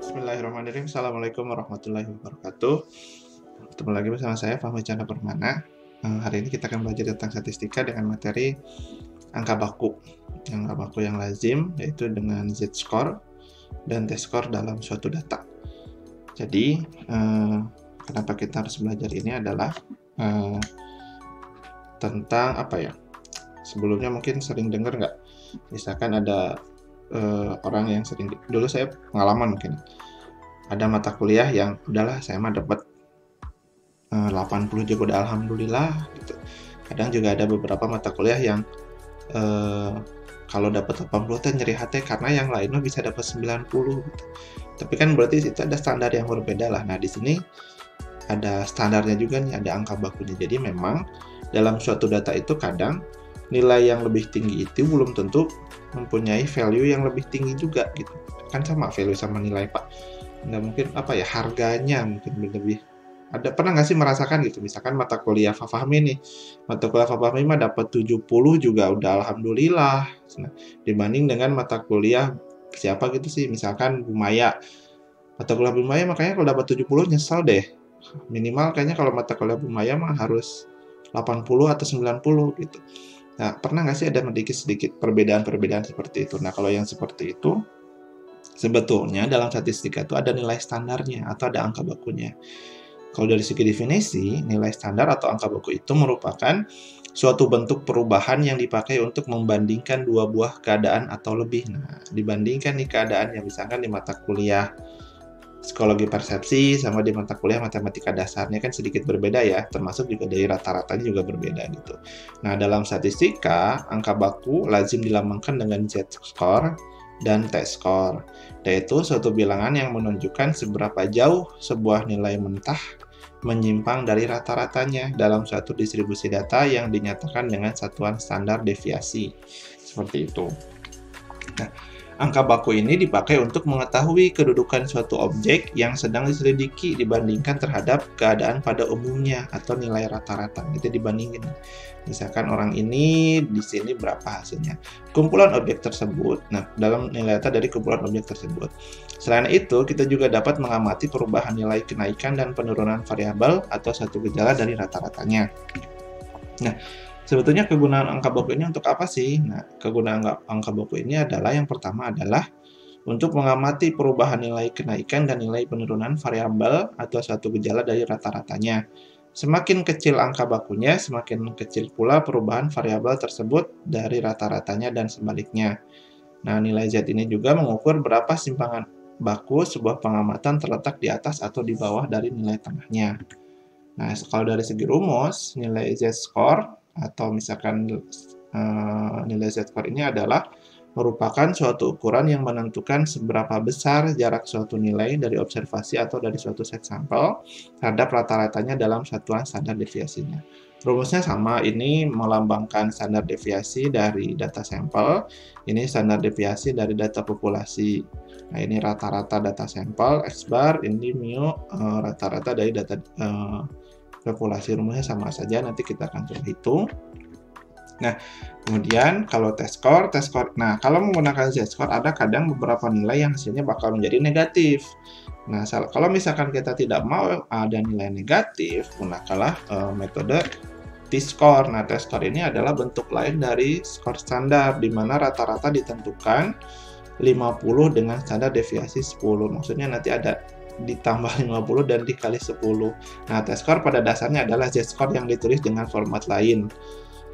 Bismillahirrahmanirrahim. Assalamualaikum warahmatullahi wabarakatuh. Ketemu lagi bersama saya Fahmi Chandra Permana. Hari ini kita akan belajar tentang statistika dengan materi angka baku. Angka baku yang lazim yaitu dengan z-score dan t-score dalam suatu data. Jadi kenapa kita harus belajar ini adalah tentang apa ya? Sebelumnya mungkin sering dengar nggak? Misalkan ada orang yang sering, dulu saya pengalaman mungkin ada mata kuliah yang udahlah saya mah dapat 80 juga udah alhamdulillah gitu. Kadang juga ada beberapa mata kuliah yang kalau dapat 80 teh nyeri hati karena yang lainnya bisa dapat 90 gitu. Tapi kan berarti itu ada standar yang berbeda lah. Nah, di sini ada standarnya juga nih, ada angka bakunya. Jadi memang dalam suatu data itu kadang nilai yang lebih tinggi itu belum tentu mempunyai value yang lebih tinggi juga gitu. Kan sama value sama nilai Pak. Nggak mungkin apa ya, harganya mungkin lebih. Ada pernah nggak sih merasakan gitu, misalkan mata kuliah Fahmi nih, mata kuliah Fahmi mah dapat 70 juga udah alhamdulillah. Nah, dibanding dengan mata kuliah siapa gitu sih, misalkan Bu Maya. Mata kuliah Bu Maya makanya kalau dapat 70 nyesel deh. Minimal kayaknya kalau mata kuliah Bu Maya mah harus 80 atau 90 gitu. Nah, pernah nggak sih ada sedikit perbedaan-perbedaan seperti itu? Nah, kalau yang seperti itu, sebetulnya dalam statistika itu ada nilai standarnya atau ada angka bakunya. Kalau dari segi definisi, nilai standar atau angka baku itu merupakan suatu bentuk perubahan yang dipakai untuk membandingkan dua buah keadaan atau lebih. Nah, dibandingkan nih keadaan yang misalkan di mata kuliah psikologi persepsi sama di mata kuliah matematika dasarnya kan sedikit berbeda ya, termasuk juga dari rata-ratanya juga berbeda gitu. Nah, dalam statistika, angka baku lazim dilambangkan dengan z-score dan t-score, yaitu suatu bilangan yang menunjukkan seberapa jauh sebuah nilai mentah menyimpang dari rata-ratanya dalam suatu distribusi data yang dinyatakan dengan satuan standar deviasi. Seperti itu. Nah, angka baku ini dipakai untuk mengetahui kedudukan suatu objek yang sedang diselidiki dibandingkan terhadap keadaan pada umumnya atau nilai rata-rata. Itu dibandingin. Misalkan orang ini di sini berapa hasilnya. Kumpulan objek tersebut, nah dalam nilai data dari kumpulan objek tersebut. Selain itu, kita juga dapat mengamati perubahan nilai kenaikan dan penurunan variabel atau satu gejala dari rata-ratanya. Nah, sebetulnya kegunaan angka baku ini untuk apa sih? Nah, kegunaan angka baku ini adalah yang pertama adalah untuk mengamati perubahan nilai kenaikan dan nilai penurunan variabel atau suatu gejala dari rata-ratanya. Semakin kecil angka bakunya, semakin kecil pula perubahan variabel tersebut dari rata-ratanya dan sebaliknya. Nah, nilai Z ini juga mengukur berapa simpangan baku sebuah pengamatan terletak di atas atau di bawah dari nilai tengahnya. Nah, kalau dari segi rumus, nilai Z-score atau misalkan nilai z-score ini adalah merupakan suatu ukuran yang menentukan seberapa besar jarak suatu nilai dari observasi atau dari suatu set sampel terhadap rata-ratanya dalam satuan standar deviasinya. Rumusnya sama, ini melambangkan standar deviasi dari data sampel, ini standar deviasi dari data populasi. Nah, ini rata-rata data sampel, X bar, ini mu rata-rata dari data populasi. Rumusnya sama saja, nanti kita akan coba hitung. Nah, kemudian kalau t-score, nah kalau menggunakan z-score ada kadang beberapa nilai yang hasilnya bakal menjadi negatif. Nah, kalau misalkan kita tidak mau ada nilai negatif, gunakanlah metode t-score. Nah, t-score ini adalah bentuk lain dari skor standar, di mana rata-rata ditentukan 50 dengan standar deviasi 10. Maksudnya nanti ada ditambah 50 dan dikali 10. Nah, t-score pada dasarnya adalah z-score yang ditulis dengan format lain.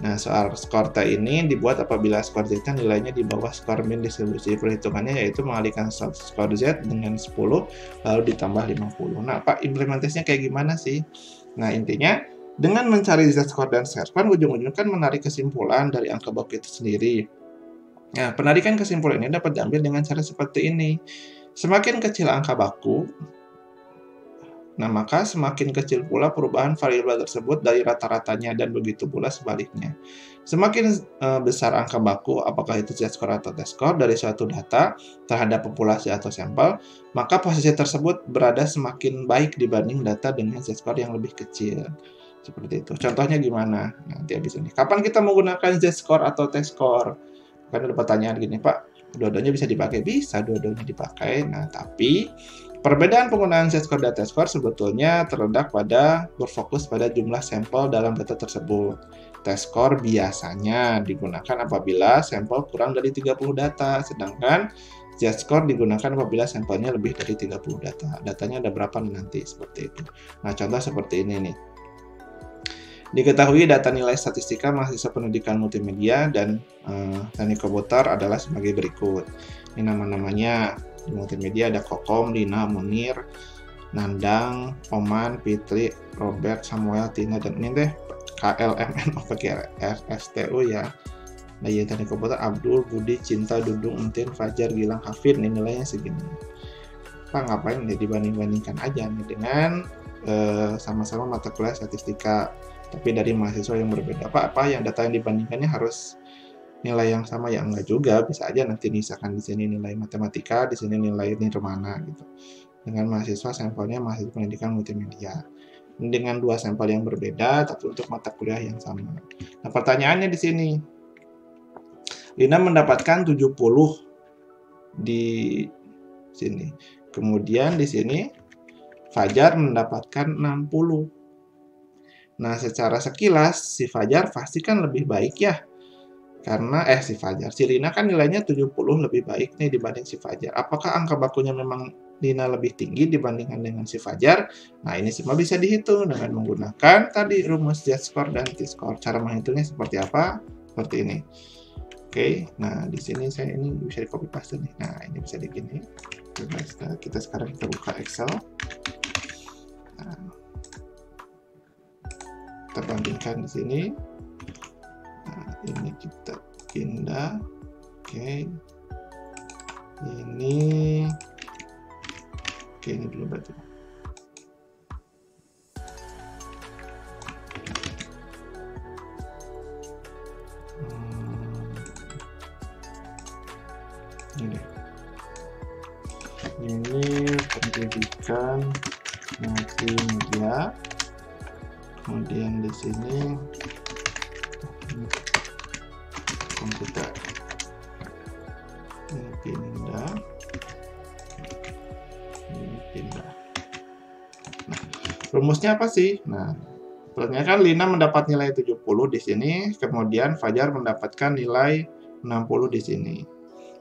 Nah, soal skor T ini dibuat apabila skor Z nilainya di bawah skor min distribusi perhitungannya, yaitu mengalihkan skor Z dengan 10 lalu ditambah 50. Nah, Pak, implementasinya kayak gimana sih? Nah, intinya dengan mencari Z-score dan Z-score, ujung-ujungnya kan menarik kesimpulan dari angka baku itu sendiri. Nah, penarikan kesimpulan ini dapat diambil dengan cara seperti ini. Semakin kecil angka baku, nah maka semakin kecil pula perubahan variabel tersebut dari rata-ratanya, dan begitu pula sebaliknya. Semakin besar angka baku, apakah itu z-score atau t-score dari suatu data terhadap populasi atau sampel, maka posisi tersebut berada semakin baik dibanding data dengan z-score yang lebih kecil. Seperti itu. Contohnya gimana? Nanti habis ini. Kapan kita menggunakan z-score atau t-score? Kan ada pertanyaan gini, Pak, dua-duanya bisa dipakai? Bisa dua-duanya dipakai. Nah, tapi Perbedaan penggunaan Z-score dan T-score sebetulnya terletak pada berfokus pada jumlah sampel dalam data tersebut. T-score biasanya digunakan apabila sampel kurang dari 30 data, sedangkan Z-score digunakan apabila sampelnya lebih dari 30 data. Datanya ada berapa nanti, seperti itu. Nah, contoh seperti ini nih. Diketahui data nilai statistika mahasiswa pendidikan multimedia dan teknik komputer adalah sebagai berikut. Ini nama-namanya. Di multimedia ada Kokom, Lina, Munir, Nandang, Oman, Fitri, Robert, Samuel, Tina, dan ini deh KLMN pakai RSTU ya. Nah, ya teknik komputer Abdul, Budi, Cinta, Dudung, Entin, Fajar, Gilang, Hafid, ini nilainya segini. Pak ngapain ya, dibanding-bandingkan aja nih dengan sama-sama mata kuliah statistika, tapi dari mahasiswa yang berbeda. Apa yang data yang dibandingkannya harus nilai yang sama? Ya enggak juga, bisa aja nanti misalkan di sini nilai matematika, di sini nilai nirmana gitu. Dengan mahasiswa sampelnya mahasiswa pendidikan multimedia. Dengan dua sampel yang berbeda tapi untuk mata kuliah yang sama. Nah, pertanyaannya di sini. Lina mendapatkan 70 di sini. Kemudian di sini Fajar mendapatkan 60. Nah, secara sekilas si Fajar pasti kan lebih baik ya. Karena si Lina kan nilainya 70 lebih baik nih dibanding si Fajar. Apakah angka bakunya memang Lina lebih tinggi dibandingkan dengan si Fajar? Nah, ini semua bisa dihitung dengan menggunakan tadi rumus Z-score dan T-score. Cara menghitungnya seperti apa? Seperti ini. Oke, nah di sini saya ini bisa di copy paste nih. Nah, ini bisa begini. Kita sekarang kita buka Excel. Nah, kita bandingkan di sini. Nah, ini kita pindah. Oke. Ini dulu berarti. Ini pendidikan multimedia. Kemudian di sini komputer. Ini pindah. Nah, rumusnya apa sih? Nah, sebenarnya kan Lina mendapat nilai 70 di sini, kemudian Fajar mendapatkan nilai 60 di sini.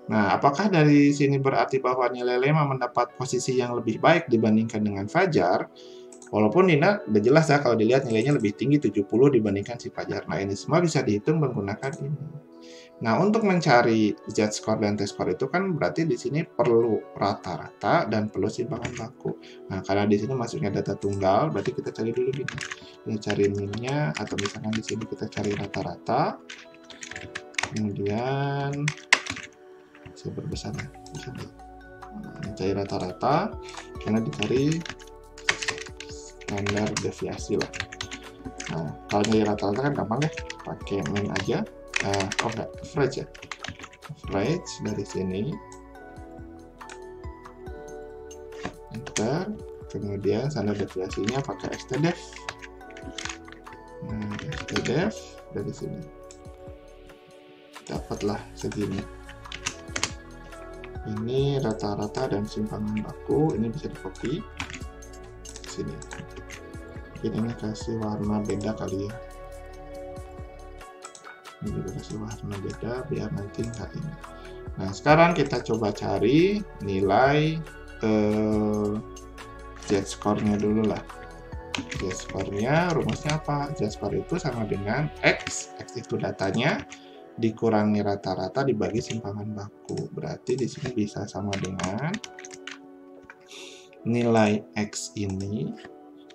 Nah, apakah dari sini berarti bahwa nilai Lina mendapat posisi yang lebih baik dibandingkan dengan Fajar? Walaupun Lina udah jelas ya kalau dilihat nilainya lebih tinggi 70 dibandingkan si Fajar. Nah, ini semua bisa dihitung menggunakan ini. Nah, untuk mencari Z-score dan T-score itu kan berarti di sini perlu rata-rata dan perlu simpangan baku. Nah, karena di sini masuknya data tunggal, berarti kita cari dulu gini. Ini cari min-nya, atau misalkan di sini kita cari rata-rata. Kemudian saya perbesar ya. Nah, cari rata-rata, karena dicari standar deviasi lah. Nah, kalau nyari rata-rata kan gampang ya, pakai min aja. Enggak, average ya. Average dari sini. Enter. Kemudian standar deviasinya pakai stdef. Nah, stdef dari sini. Dapatlah segini. Ini rata-rata dan simpangan baku. Ini bisa di-copy. Sini. Mungkin ini kasih warna beda kali ya. Ini juga kasih warna beda biar nanti nggak ini. Nah, sekarang kita coba cari nilai Z-score-nya dulu lah. Z-score-nya rumusnya apa? Z-score itu sama dengan X itu datanya, dikurangi rata-rata dibagi simpangan baku. Berarti di sini bisa sama dengan nilai X ini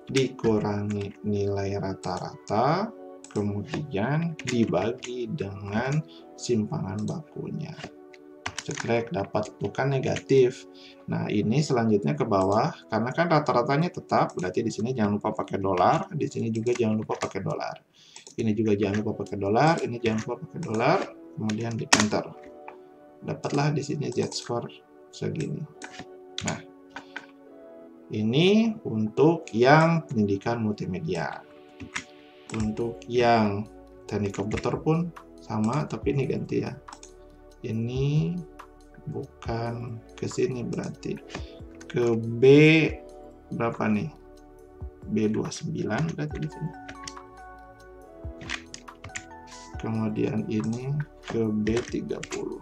dikurangi nilai rata-rata, kemudian dibagi dengan simpangan bakunya. Cekrek, dapat, bukan negatif. Nah, ini selanjutnya ke bawah, karena kan rata-ratanya tetap, berarti di sini jangan lupa pakai dolar, di sini juga jangan lupa pakai dolar. Ini juga jangan lupa pakai dolar, ini jangan lupa pakai dolar, kemudian di enter. Dapatlah di sini Z-score segini. Nah, ini untuk yang pendidikan multimedia. Untuk yang teknik komputer pun sama, tapi ini ganti ya. Ini bukan ke sini berarti. ke B berapa nih? B29 berarti di sini. Kemudian ini ke B30.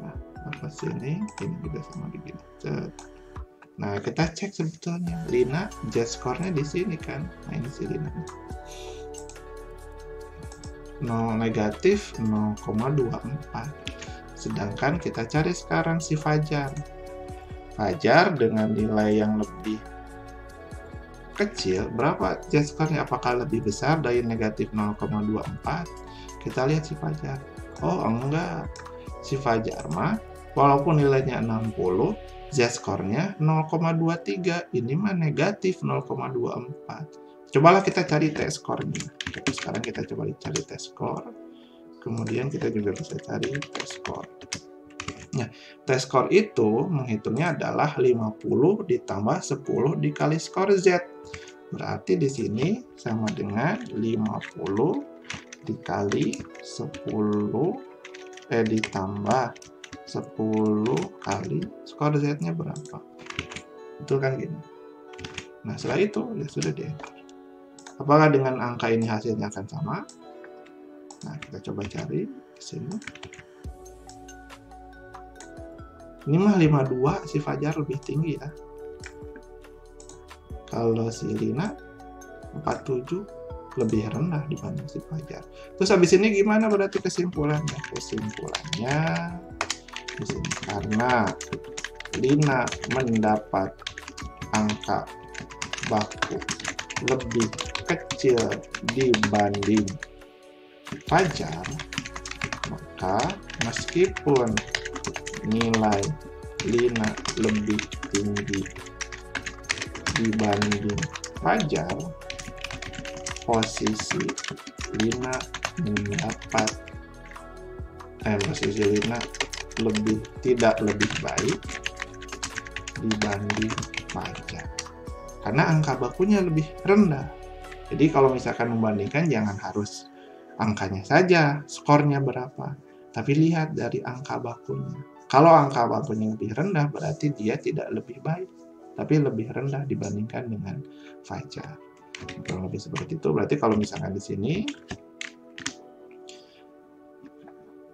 Nah, apa sini? Ini juga sama begini. Nah, kita cek sebetulnya Lina Z-score-nya di sini kan. Nah, ini si Lina. 0 negatif 0,24. Sedangkan kita cari sekarang si Fajar. Fajar dengan nilai yang lebih kecil, berapa Z-score-nya? Apakah lebih besar dari negatif 0,24? Kita lihat si Fajar. Oh, enggak. Si Fajar mah, walaupun nilainya 60, Z-score-nya 0,23. Ini mah negatif 0,24. Cobalah kita cari T-score-nya. Sekarang kita coba cari T-score. Kemudian kita juga bisa cari T-score. Nah, T-score itu menghitungnya adalah 50 ditambah 10 dikali skor Z. Berarti di sini sama dengan 50 dikali 10 ditambah 10 kali skor Z-nya berapa? Betul kan gini. Nah, setelah itu ya sudah deh. Apakah dengan angka ini hasilnya akan sama? Nah, kita coba cari di sini. Ini mah 52, si Fajar lebih tinggi ya. Kalau si Lina 47 lebih rendah dibanding si Fajar. Terus habis ini gimana berarti kesimpulannya? Kesimpulannya di sini karena Lina mendapat angka baku lebih kecil dibanding Fajar, maka meskipun nilai Lina lebih tinggi dibanding Fajar, posisi Lina tidak lebih baik dibanding Fajar karena angka bakunya lebih rendah. Jadi kalau misalkan membandingkan jangan harus angkanya saja, skornya berapa, tapi lihat dari angka bakunya. Kalau angka bakunya lebih rendah, berarti dia tidak lebih baik, tapi lebih rendah dibandingkan dengan Fajar. Kurang lebih seperti itu. Berarti kalau misalkan di sini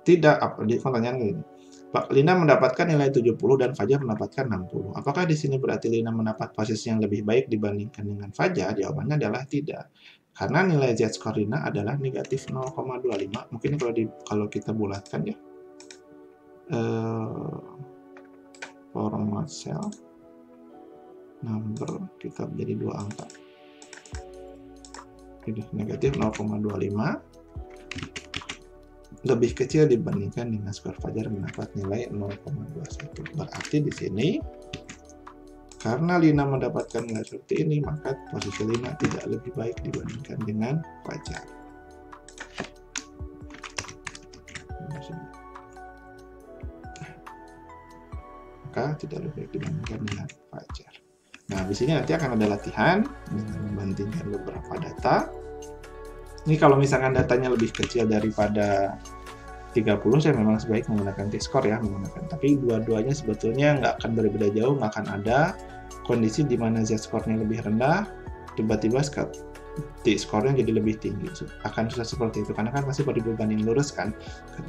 tidak, pertanyaan gini, Pak, Lina mendapatkan nilai 70 dan Fajar mendapatkan 60. Apakah di sini berarti Lina mendapat posisi yang lebih baik dibandingkan dengan Fajar? Jawabannya adalah tidak. Karena nilai Z-score Lina adalah negatif 0,25. Mungkin kalau kita bulatkan ya. Format cell number kita menjadi 2 angka. Ini negatif 0,25 lebih kecil dibandingkan dengan skor Fajar mendapat nilai 0,21. Berarti di sini karena Lina mendapatkan nilai seperti ini, maka posisi Lina tidak lebih baik dibandingkan dengan Fajar. Maka tidak lebih baik dibandingkan dengan Fajar. Nah, di sini nanti akan ada latihan dengan membandingkan beberapa data. Ini kalau misalkan datanya lebih kecil daripada 30, saya memang sebaik menggunakan T-score ya, tapi dua-duanya sebetulnya nggak akan berbeda jauh, nggak akan ada kondisi di mana Z-score-nya lebih rendah, tiba-tiba T-score-nya jadi lebih tinggi. Akan susah seperti itu, karena kan pasti pada berbanding lurus kan,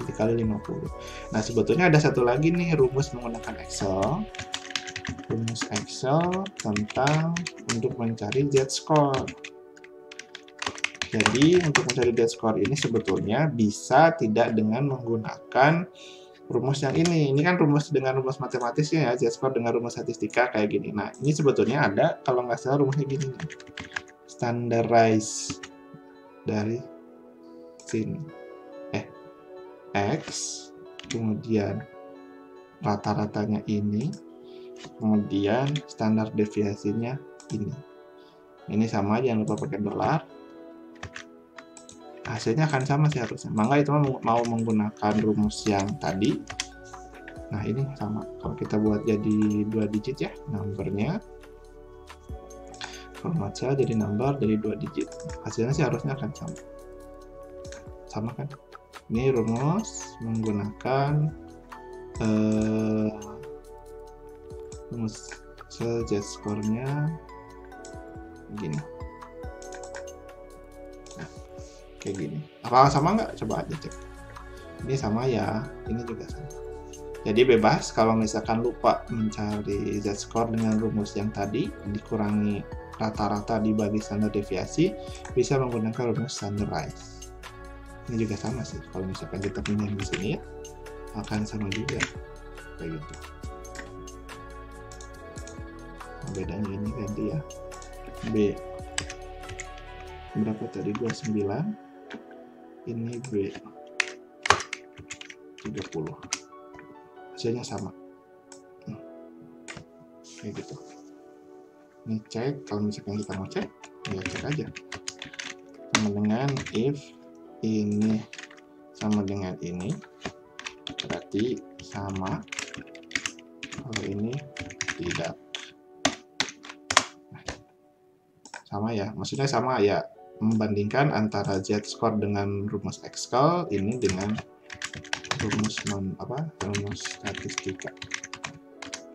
dikali 50. Nah, sebetulnya ada satu lagi nih rumus menggunakan Excel. Rumus Excel tentang untuk mencari Z-score. Jadi untuk mencari Z-score ini sebetulnya bisa tidak dengan menggunakan rumus yang ini. Ini kan rumus dengan rumus matematisnya ya, Z-score dengan rumus statistika kayak gini. Nah, ini sebetulnya ada, kalau nggak salah rumusnya gini nih. Standardize dari sini. X, kemudian rata-ratanya ini, kemudian standar deviasinya ini. Ini sama, jangan lupa pakai dolar. Hasilnya akan sama sih harusnya. Maka itu mau menggunakan rumus yang tadi. Nah, ini sama. Kalau kita buat jadi 2 digit ya, numbernya. Format cell jadi number dari 2 digit. Hasilnya sih harusnya akan sama. Sama kan? Ini rumus menggunakan rumus z-score-nya begini. Nah, kayak gini. Apa sama nggak? Coba aja cek. Ini sama ya, ini juga sama. Jadi bebas kalau misalkan lupa mencari z-score dengan rumus yang tadi, dikurangi rata-rata dibagi standar deviasi, bisa menggunakan rumus standardized. Ini juga sama sih, kalau misalkan kita punya di sini ya, akan sama juga kayak gitu. Nah, bedanya ini ganti ya. B berapa tadi? 29. Ini B 30. Hasilnya sama. Kayak gitu. Ini cek, kalau misalkan kita mau cek, ya cek aja. Sama dengan if ini sama dengan ini, berarti sama. Kalau ini tidak. Sama ya, maksudnya sama ya, membandingkan antara z-score dengan rumus Excel ini dengan rumus rumus statistika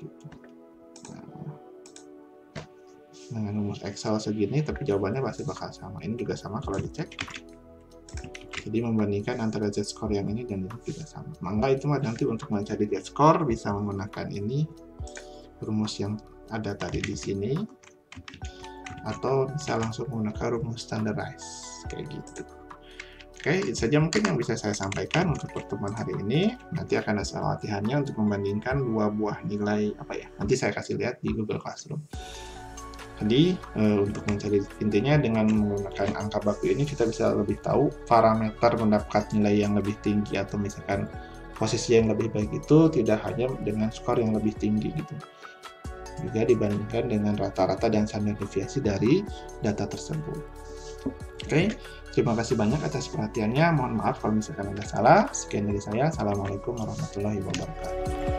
gitu. Nah, dengan rumus Excel segini tapi jawabannya pasti bakal sama. Ini juga sama kalau dicek. Jadi membandingkan antara z-score yang ini dan ini juga sama. Maka itu mah nanti untuk mencari z-score bisa menggunakan ini rumus yang ada tadi di sini, atau bisa langsung menggunakan rumus standardized kayak gitu. Oke, itu saja mungkin yang bisa saya sampaikan untuk pertemuan hari ini. Nanti akan ada latihannya untuk membandingkan dua buah nilai nanti saya kasih lihat di Google Classroom. Jadi untuk mencari, intinya dengan menggunakan angka baku ini kita bisa lebih tahu parameter mendapat nilai yang lebih tinggi, atau misalkan posisi yang lebih baik itu tidak hanya dengan skor yang lebih tinggi gitu, juga dibandingkan dengan rata-rata dan standar deviasi dari data tersebut. Oke, terima kasih banyak atas perhatiannya. Mohon maaf kalau misalkan ada salah. Sekian dari saya. Assalamualaikum warahmatullahi wabarakatuh.